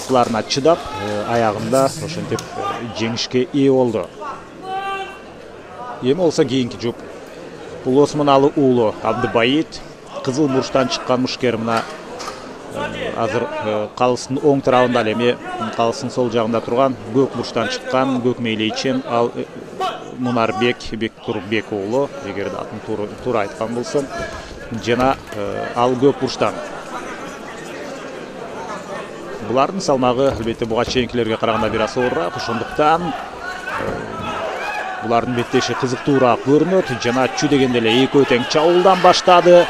талкууларына чыдап, аягында ошентип жеңишке ээ болду. Эми болсо кийинки жұп. Бул Осмоналы уулу Абдыбайыт, кызыл бурчтан чыккан мушкер мына азыр калыстын оң тарабында, эми калыстын сол жагында турган көк бурчтан чыккан көк мейлейчен ал Мунарбек Бектурбек уулу, эгерде атын туура айткан болсом, жана ал көк бурчтан. Булардын салмагы албетте буга чейинкилерге караганда бир аз оорураак, ошондуктан булардын беттеши кызыктуураак көрүнөт. Жана чү дегенде эле экөө тең чабуулдан баштады.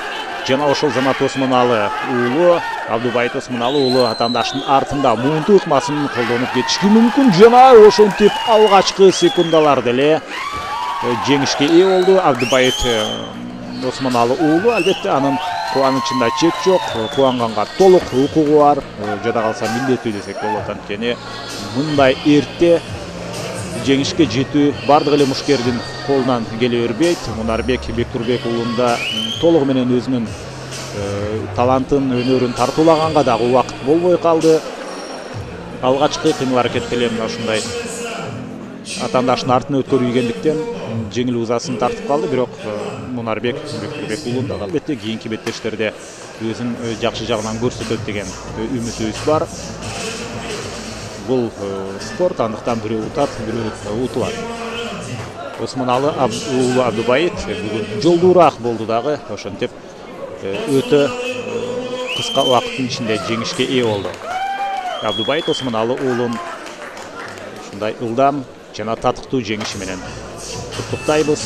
Жана ошол Замат Осмоналы уулу, Абдыбайыт Осмоналы уулу атаандаштын артында муунтуу ыкмасын колдонуп кетиши мүмкүн. Жана ошентип алгачкы секундаларда эле жеңишке ээ болду Абдыбайыт Осмоналы уулу. Албетте анын кубанычында чек жок, кубанганга толук укугу бар. Жада калса милдеттүү десек болот, анткени мындай эрте жеңишке жетүү бардык эле мушкердин колунан келе бербейт. Мунарбек Бектурбек уулунда толугу менен өзүнүн талантын, өнөрүн тартуулаганга дагы убакыт болбой калды. Алгачкы кыймыл аракетте эле мына ушундай атаандаштын артына өткөрүлгендиктен жеңил узасын тартып калды. Бирок Мунарбек Бектурбек уулун дагы албетте кийинки беттештерде өзүн жакшы жагынан көрсөтөт деген үмүтүбүз бар. Бул спорт, андыктан бирөө утат, бирөө утулат. Осмоналы уулу Абдыбайыт бүгүн жолдуураак болду дагы, ошентип өтө кыска убакыттын ичинде жеңишке ээ болду. Абдыбайыт Осмоналы уулун ушундай ылдам жана татыктуу жеңиши менен куттуктайбыз.